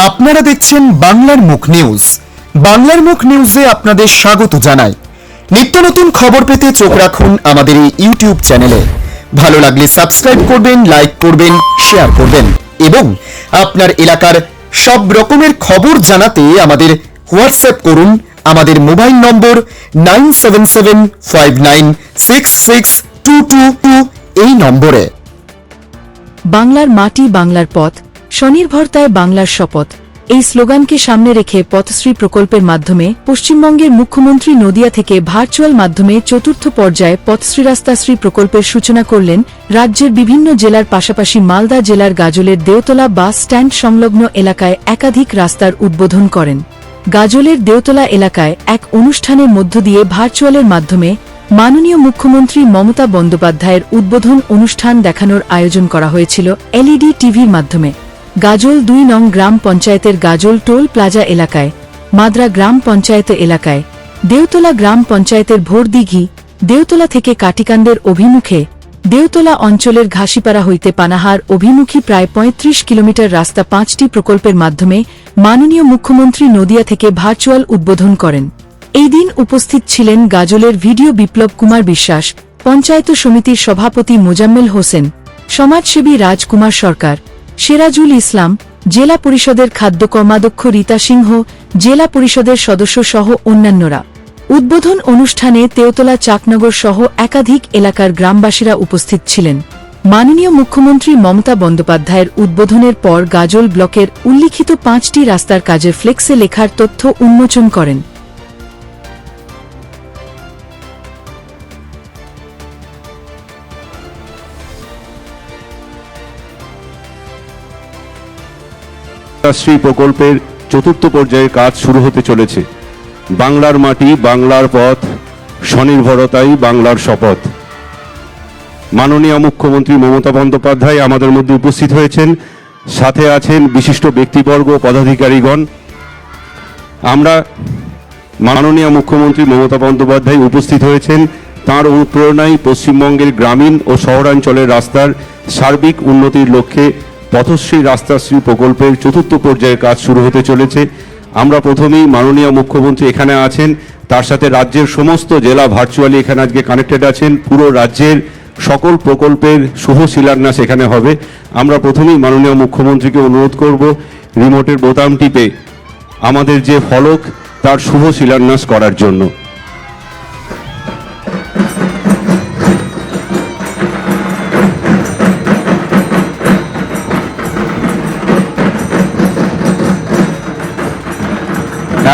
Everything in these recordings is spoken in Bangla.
আপনারা দেখছেন বাংলার মুখ নিউজ। বাংলার মুখ নিউজে আপনাদের স্বাগত জানাই। নিত্য নতুন খবর পেতে চোখ রাখুন আমাদের এই ইউটিউব চ্যানেলে। ভালো লাগলে সাবস্ক্রাইব করবেন, লাইক করবেন, শেয়ার করবেন এবং আপনার এলাকার সব রকমের খবর জানাতে আমাদের হোয়াটসঅ্যাপ করুন আমাদের মোবাইল নম্বর 9775966222 এই নম্বরে। বাংলার মাটি বাংলার পথ, স্বনির্ভরতায় বাংলার শপথ, এই স্লোগানকে সামনে রেখে পথশ্রী প্রকল্পের মাধ্যমে পশ্চিমবঙ্গের মুখ্যমন্ত্রী নদিয়া থেকে ভার্চুয়াল মাধ্যমে চতুর্থ পর্যায়ে পথশ্রী রাস্তাশ্রী প্রকল্পের সূচনা করলেন। রাজ্যের বিভিন্ন জেলার পাশাপাশি মালদা জেলার গাজলের দেওতলা বাস স্ট্যান্ড সংলগ্ন এলাকায় একাধিক রাস্তার উদ্বোধন করেন। গাজলের দেওতলা এলাকায় এক অনুষ্ঠানের মধ্য দিয়ে ভার্চুয়ালের মাধ্যমে মাননীয় মুখ্যমন্ত্রী মমতা বন্দ্যোপাধ্যায়ের উদ্বোধন অনুষ্ঠান দেখানোর আয়োজন করা হয়েছিল এলইডি টিভির মাধ্যমে। গাজল ২ নং গ্রাম পঞ্চায়েতের গাজল টোল প্লাজা এলাকায়, মাদ্রা গ্রাম পঞ্চায়েত এলাকায়, দেওতলা গ্রাম পঞ্চায়েতের ভোরদিঘি, দেওতলা থেকে কাটিকান্দের অভিমুখে, দেওতলা অঞ্চলের ঘাসিপাড়া হইতে পানাহার অভিমুখী প্রায় ৩৫ কিলোমিটার রাস্তা ৫টি প্রকল্পের মাধ্যমে মাননীয় মুখ্যমন্ত্রী নদিয়া থেকে ভার্চুয়াল উদ্বোধন করেন। এই দিন উপস্থিত ছিলেন গাজলের ভিডিও বিপ্লব কুমার বিশ্বাস, পঞ্চায়েত সমিতির সভাপতি মোজাম্মেল হোসেন, সমাজসেবী রাজকুমার সরকার, সিরাজুল ইসলাম, জেলা পরিষদের খাদ্য কর্মাধ্যক্ষ রীতা সিংহ, জেলা পরিষদের সদস্য সহ অন্যান্যরা। উদ্বোধন অনুষ্ঠানে তেওতলা চাকনগর সহ একাধিক এলাকার গ্রামবাসীরা উপস্থিত ছিলেন। মাননীয় মুখ্যমন্ত্রী মমতা বন্দ্যোপাধ্যায়ের উদ্বোধনের পর গাজল ব্লকের উল্লিখিত ৫টি রাস্তার কাজের ফ্লেক্সে লেখার তথ্য উন্মোচন করেন। রাস্তাশ্রী প্রকল্পের চতুর্থ পর্যায়ের কাজ শুরু হতে চলেছে। বাংলার মাটি বাংলার পথ, স্বনির্ভরতাই বাংলার শপথ। মাননীয় মুখ্যমন্ত্রী মমতা বন্দ্যোপাধ্যায় আমাদের মধ্যে উপস্থিত হয়েছেন, সাথে আছেন বিশিষ্ট ব্যক্তিবর্গ, পদাধিকারীগণ। আমরা মাননীয় মুখ্যমন্ত্রী মমতা বন্দ্যোপাধ্যায় উপস্থিত হয়েছেন, তাঁর অনুপ্রেরণায় পশ্চিমবঙ্গের গ্রামীণ ও শহরাঞ্চলের রাস্তার সার্বিক উন্নতির লক্ষ্যে পথশ্রী রাস্তাশ্রী প্রকল্পের চতুর্থ পর্যায়ের কাজ শুরু হতে চলেছে। আমরা প্রথমেই মাননীয় মুখ্যমন্ত্রী এখানে আছেন, তার সাথে রাজ্যের সমস্ত জেলা ভার্চুয়ালি এখানে আজকে কানেক্টেড আছেন। পুরো রাজ্যের সকল প্রকল্পের শুভ শিলান্যাস এখানে হবে। আমরা প্রথমেই মাননীয় মুখ্যমন্ত্রীকে অনুরোধ করব রিমোটের বোতাম টিপে আমাদের যে ফলক তার শুভ শিলান্যাস করার জন্য।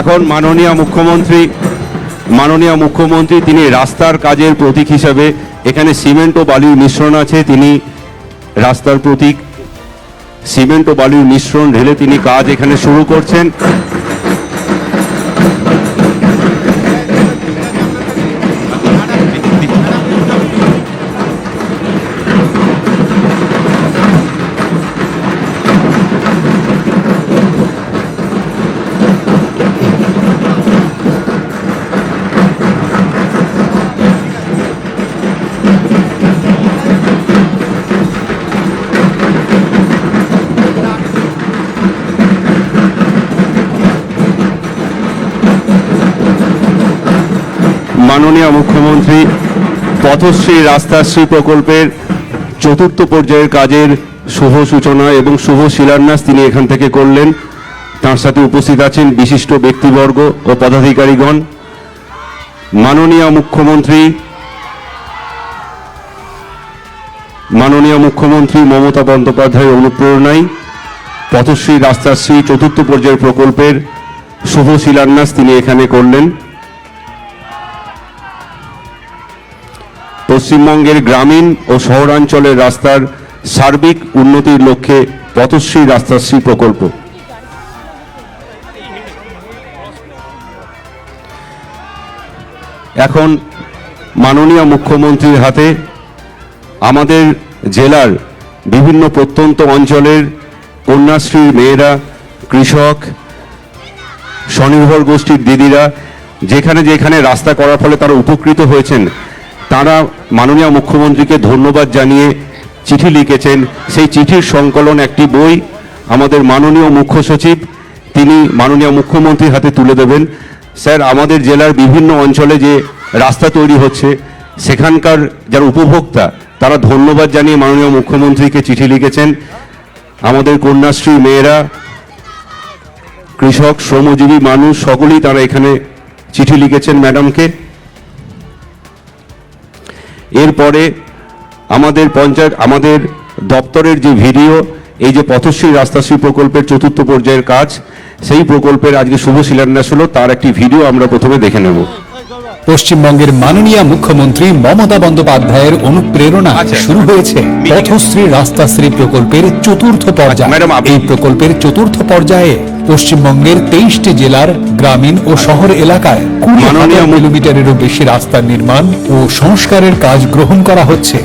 এখন মাননীয় মুখ্যমন্ত্রী তিনি রাস্তার কাজের প্রতীক হিসাবে, এখানে সিমেন্ট ও বালির মিশ্রণ আছে, তিনি রাস্তার প্রতীক সিমেন্ট ও বালির মিশ্রণ ঢেলে তিনি কাজ এখানে শুরু করছেন। মাননীয় মুখ্যমন্ত্রী পথশ্রী রাস্তাশ্রী প্রকল্পের চতুর্থ পর্যায়ের কাজের শুভ সূচনা এবং শুভ শিলান্যাস তিনি এখান থেকে করলেন। তার সাথে উপস্থিত আছেন বিশিষ্ট ব্যক্তিবর্গ ও পদাধিকারীগণ। মাননীয় মুখ্যমন্ত্রী মমতা বন্দ্যোপাধ্যায়ের অনুপ্রেরণায় পথশ্রী রাস্তাশ্রী চতুর্থ পর্যায়ের প্রকল্পের শুভ শিলান্যাস তিনি এখানে করলেন। পশ্চিমবঙ্গের গ্রামীণ ও শহরাঞ্চলের রাস্তার সার্বিক উন্নতির লক্ষ্যে পথশ্রী রাস্তাশ্রী প্রকল্প। এখন মাননীয় মুখ্যমন্ত্রীর হাতে আমাদের জেলার বিভিন্ন প্রত্যন্ত অঞ্চলের কন্যাশ্রীর মেয়েরা, কৃষক, স্বনির্ভর গোষ্ঠীর দিদিরা যেখানে যেখানে রাস্তা করার ফলে তারা উপকৃত হয়েছেন, তারা মাননীয় মুখ্যমন্ত্রীকে ধন্যবাদ জানিয়ে চিঠি লিখেছেন। সেই চিঠির সংকলন একটি বই আমাদের মাননীয় মুখ্য সচিব তিনি মাননীয় মুখ্যমন্ত্রীর হাতে তুলে দেবেন। স্যার, আমাদের জেলার বিভিন্ন অঞ্চলে যে রাস্তা তৈরি হচ্ছে সেখানকার যারা উপভোক্তা তারা ধন্যবাদ জানিয়ে মাননীয় মুখ্যমন্ত্রীকে চিঠি লিখেছেন। আমাদের কন্যাশ্রী মেয়েরা, কৃষক, শ্রমজীবী মানুষ সকলেই তারা এখানে চিঠি লিখেছেন ম্যাডামকে। এরপরে আমাদের দপ্তরের যে ভিডিও, এই যে পথশ্রী রাস্তাশ্রী প্রকল্পের চতুর্থ পর্যায়ের কাজ, সেই প্রকল্পের আজকে শুভ শিলান্যাস হলো, তার একটি ভিডিও আমরা প্রথমে দেখে নেব। পশ্চিমবঙ্গের মাননীয় মুখ্যমন্ত্রী মমতা বন্দ্যোপাধ্যায়ের অনুপ্রেরণা শুরু হয়েছে পথশ্রী রাস্তাশ্রী প্রকল্পের চতুর্থ পর্যায়। এই প্রকল্পের চতুর্থ পর্যায়ে পশ্চিমবঙ্গের 23টি জেলার গ্রামীণ ও শহর এলাকায় 20,000 কিলোমিটারেরও বেশি রাস্তার নির্মাণ ও সংস্কারের কাজ গ্রহণ করা হচ্ছে।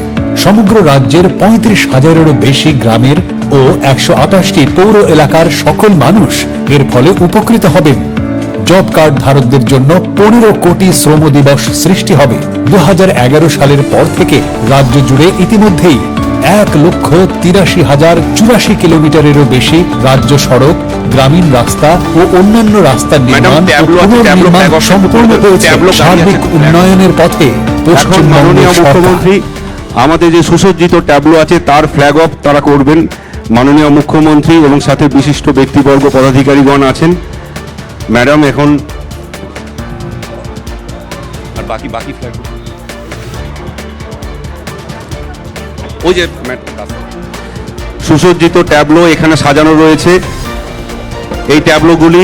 সমগ্র রাজ্যের 35,000-এরও বেশি গ্রামের ও 128টি পৌর এলাকার সকল মানুষ এর ফলে উপকৃত হবেন। জব কার্ড ধারকদের জন্য 15 কোটি শ্রম দিবস সৃষ্টি হবে। 2011 সালের পর থেকে রাজ্য জুড়ে ইতিমধ্যেই 1,83,084 কিলোমিটারেরও বেশি রাজ্য সড়ক, গ্রামীণ রাস্তা ও অন্যান্য রাস্তার নির্মাণ ও পুনর্নির্মাণ সম্পূর্ণ হয়েছে। সার্বিক উন্নয়নের পথে পশ্চিমবঙ্গের মুখ্যমন্ত্রী আমাদের যে সুসজ্জিত ট্যাবলো আছে তার ফ্ল্যাগ অফ তারা করবেন। মাননীয় মুখ্যমন্ত্রী এবং সাথে বিশিষ্ট ব্যক্তিবর্গ, পদাধিকারীগণ আছেন। ম্যাডাম এখন আর বাকি ফ্ল্যাগ ওই যে সুসজ্জিত ট্যাবলো এখানে সাজানো রয়েছে। এই ট্যাবলোগুলি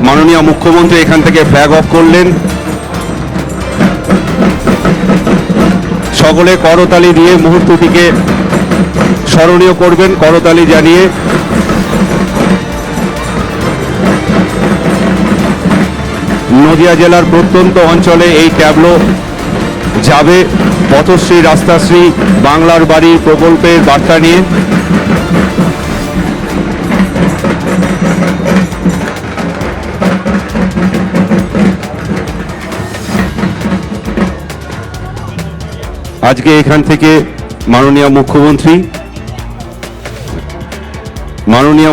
মাননীয় মুখ্যমন্ত্রী এখান থেকে ফ্ল্যাগ অফ করলেন। সকলে করতালি দিয়ে মুহূর্তটিকে স্মরণীয় করবেন, করতালি জানিয়ে। নদিয়া জেলার প্রত্যন্ত অঞ্চলে এই ট্যাবলো যাবে পথশ্রী রাস্তাশ্রী বাংলার বাড়ি প্রকল্পের বার্তা নিয়ে। আজকে এখান থেকে মাননীয়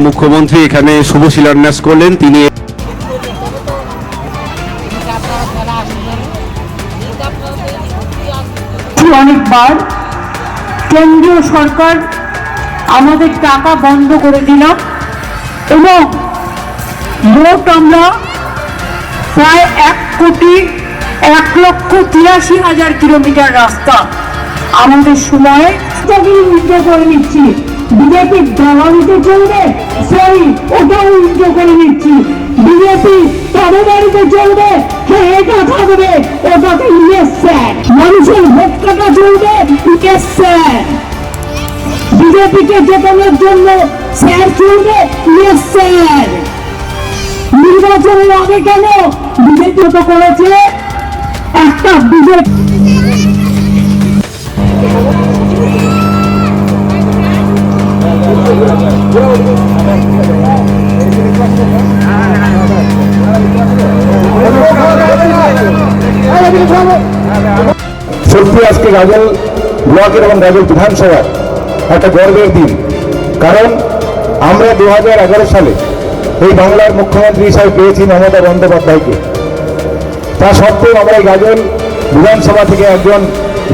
মুখ্যমন্ত্রী এখানে শুভ শিলান্যাস করলেন। তিনি অনেকবার কেন্দ্রীয় সরকার আমাদের টাকা বন্ধ করে দিল এবং মোট আমরা প্রায় 1,83,000 কিলোমিটার রাস্তা আমাদের সময়ে উইথড্র করে নিচ্ছি। বিজেপির দালালিতে চলবে, সেই ওটাও উইথড্র করে নিচ্ছি। বিজেপি তাদের বাড়িতে চলবে, হ্যাঁ এটা থাকবে, ওটাকে ইয়েস স্যার। মানুষের ভোট কাটা চলবে, ইয়েস স্যার। বিজেপিকে জেতানোর জন্য স্যার চলবে, ইয়েস স্যার। নির্বাচনের আগে কেন বিজেপি তো করেছে একটা বিজেপি সত্যি আজকে গাজল ব্লকের এবং গাজল বিধানসভার একটা গর্বের দিন। কারণ আমরা 2011 সালে এই বাংলার মুখ্যমন্ত্রী হিসাবে পেয়েছি মমতা বন্দ্যোপাধ্যায়কে। তা সত্ত্বেও আমরা এই গাজল বিধানসভা থেকে একজন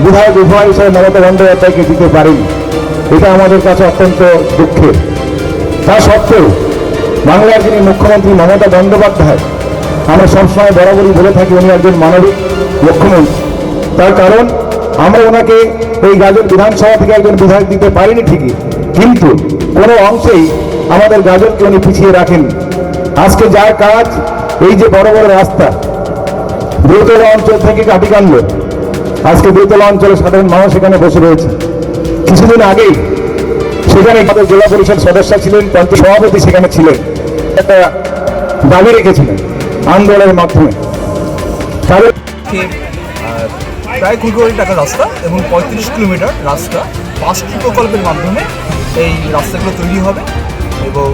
বিধায়ক উপহার হিসাবে মমতা বন্দ্যোপাধ্যায়কে দিতে পারিনি। এটা আমাদের কাছে অত্যন্ত দুঃখের। তা সত্ত্বেও বাংলার যিনি মুখ্যমন্ত্রী মমতা বন্দ্যোপাধ্যায়, আমরা সবসময় বরাবরই বলে থাকি উনি একজন মানবিক মুখ্যমন্ত্রী। তার কারণ আমরা ওনাকে এই গাজল বিধানসভা থেকে একজন বিধায়ক দিতে পারিনি ঠিকই, কিন্তু কোনো অংশেই আমাদের গাজলকে উনি পিছিয়ে রাখেন। আজকে যার কাজ এই যে বড় বড় রাস্তা দোতলা অঞ্চল থেকে কাটিকান্দ, আজকে দোতলা অঞ্চলে সাধারণ মানুষ এখানে বসে রয়েছে। কিছুদিন আগেই সেখানে আমাদের জেলা পরিষদ সদস্য ছিলেন, পঞ্চায়েত সভাপতি সেখানে ছিলেন, একটা দাবি রেখেছিলেন আন্দোলনের মাধ্যমে। তাদের প্রায় 20 কোটি টাকার রাস্তা এবং 35 কিলোমিটার রাস্তা 5টি প্রকল্পের মাধ্যমে এই রাস্তাগুলো তৈরি হবে এবং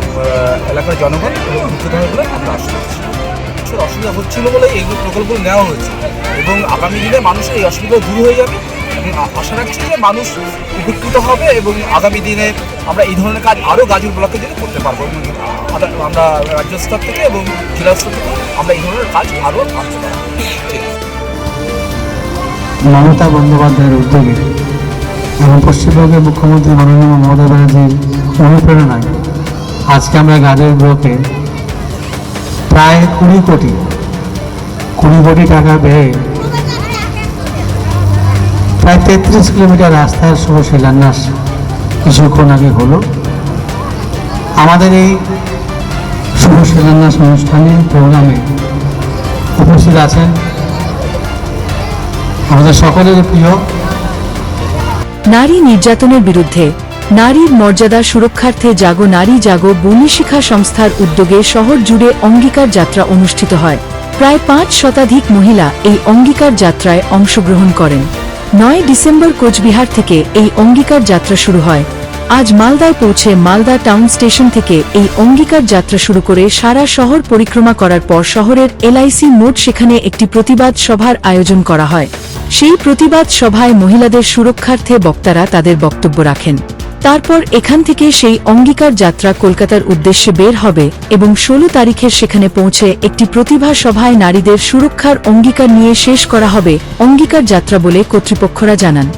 এলাকার জনগণ উপকৃত হবে বলে আমরা আশা করছি। অসুবিধা হচ্ছিল বলে এই প্রকল্পগুলো নেওয়া হয়েছে এবং আগামী দিনে মানুষের এই অসুবিধা দূর হয়ে যাবে এবং আশা রাখছি যে মানুষ উপকৃত হবে এবং আগামী দিনে আমরা এই ধরনের কাজ আরও গাজল ব্লকের জন্য করতে পারবো এবং আমরা রাজ্য স্তর থেকে এবং জেলা স্তর থেকে আমরা এই ধরনের কাজ আরও আনতে পারবো। মমতা বন্দ্যোপাধ্যায়ের উদ্যোগে এবং পশ্চিমবঙ্গের মুখ্যমন্ত্রী মাননীয় মমতা ব্যানার্জির অনুপ্রেরণায় আজকে আমরা গাজল ব্লকে প্রায় 20 কোটি টাকা ব্যয়ে প্রায় 33 কিলোমিটার রাস্তার শুভ শিলান্যাস কিছুক্ষণ আগে হলো। আমাদের এই শুভ শিলান্যাস অনুষ্ঠানে প্রোগ্রামে উপস্থিত আছেন আমাদের সকলের প্রিয় নারী নির্যাতনের বিরুদ্ধে নারীর মর্যাদা সুরক্ষার্থে জাগো নারী জাগো বনিশিখা সংস্থার উদ্যোগে শহর জুড়ে অঙ্গীকার যাত্রা অনুষ্ঠিত হয়। প্রায় 5 শতাধিক মহিলা এই অঙ্গীকার যাত্রায় অংশগ্রহণ করেন। 9 ডিসেম্বর কোচবিহার থেকে এই অঙ্গীকার যাত্রা শুরু হয়। আজ মালদায় পৌঁছে মালদা টাউন স্টেশন থেকে এই অঙ্গীকার যাত্রা শুরু করে সারা শহর পরিক্রমা করার পর শহরের এলআইসি মোড় সেখানে একটি প্রতিবাদ সভার আয়োজন করা হয়। সেই প্রতিবাদ সভায় মহিলাদের সুরক্ষার্থে বক্তারা তাদের বক্তব্য রাখেন। তারপর এখান থেকে সেই অঙ্গীকার যাত্রা কলকাতার উদ্দেশ্যে বের হবে এবং 16 তারিখের সেখানে পৌঁছে একটি প্রতিভা সভায় নারীদের সুরক্ষার অঙ্গীকার নিয়ে শেষ করা হবে অঙ্গীকার যাত্রা বলে কর্তৃপক্ষরা জানান।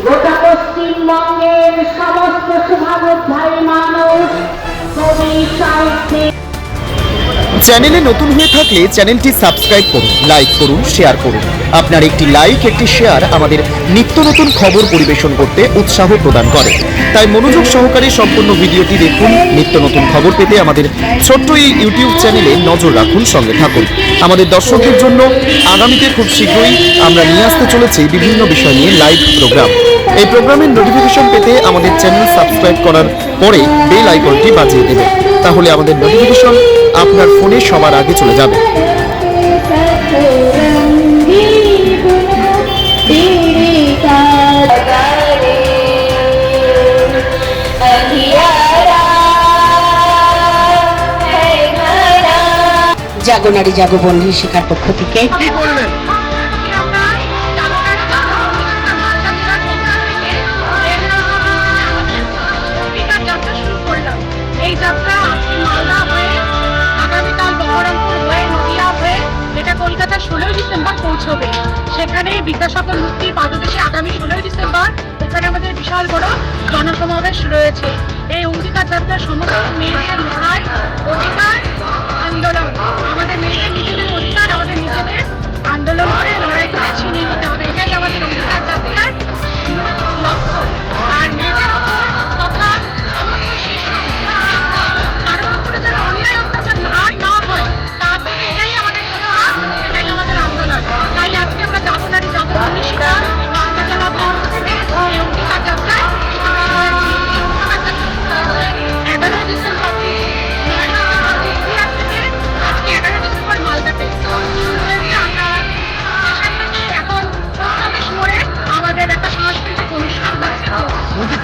গোটা পশ্চিমবঙ্গের সমস্ত শুভাবুদ্ধারী মানুষ কবি সাহিত্যিক চ্যানেলে নতুন হয়ে থাকলে চ্যানেলটি সাবস্ক্রাইব করুন, লাইক করুন, শেয়ার করুন। আপনার একটি লাইক, একটি শেয়ার আমাদের নিত্য নতুন খবর পরিবেশন করতে উৎসাহ প্রদান করে। তাই মনোযোগ সহকারে সম্পূর্ণ ভিডিওটি দেখুন। নিত্য নতুন খবর পেতে আমাদের ছোট্ট এই ইউটিউব চ্যানেলে নজর রাখুন, সঙ্গে থাকুন। আমাদের দর্শকদের জন্য আগামীতে খুব শীঘ্রই আমরা নিয়ে আসতে চলেছি বিভিন্ন বিষয় নিয়ে লাইভ প্রোগ্রাম। এই প্রোগ্রামের নোটিফিকেশন পেতে আমাদের চ্যানেল সাবস্ক্রাইব করার পরে বেল আইকনটি বাজিয়ে দেবেন, তাহলে আমাদের নোটিফিকেশন আপনার ফোনে সবার আগে চলে যাবে। জাগো নারী জাগো বন্ধু শিখার পক্ষ থেকে এই যাত্রা আজকে মালদা হয়ে আগামীকাল বহরমপুর হয়ে নদিয়া হয়ে এটা কলকাতা 16 ডিসেম্বর পৌঁছবে। সেখানে বিদ্যাসাগর মূর্তির পাদদেশে আগামী 16 ডিসেম্বর এখানে আমাদের বিশাল বড় জনসমাবেশ রয়েছে। এই অঙ্গীকার যাত্রা সমস্ত মেয়েদের লড়াই, অধিকার, আন্দোলন। আমাদের মেয়েদের নিজেদের অধিকার, আমাদের নিজেদের আন্দোলন করে লড়াই করে ছিনিয়ে নিতে হবে। এটাই আমাদের অঙ্গীকার যাত্রার লক্ষ্য। আর মেয়েদের ওপর তথা কারোর উপরে যেন অন্যায় অত্যাচার না হয়, তার থেকে এটাই আমাদের কথা, এটাই আমাদের আন্দোলন। তাই আজকে আমরা জাগো নারী জাগো বনিশিখা আন্তর্জাতিক পক্ষ থেকে এই অঙ্গীকার যাত্রায় 11 ডিসেম্বর আজকে 11 ডিসেম্বর মালদাতে এখন মোড়ে আমাদের একটা সাংস্কৃতিক অনুষ্ঠান হচ্ছে।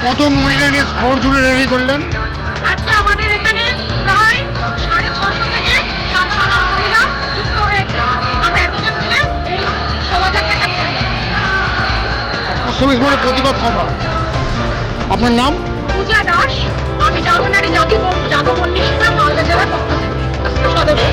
কত মহিলা নিয়ে শহর জুড়ে র্যালি করলেন? আজকে আমাদের এখানে প্রায় 650 থেকে 700 মহিলা যুক্ত হয়েছে। আমরা এতজন মিলে এই শোভাযাত্রাটা করি। 24 মোড়ে প্রতিবাদ সভা। আপনার নাম? পূজা দাস। আমি জাগো নারী জাগো বনিশিখা মালদা জেলার পক্ষ থেকে সদস্য।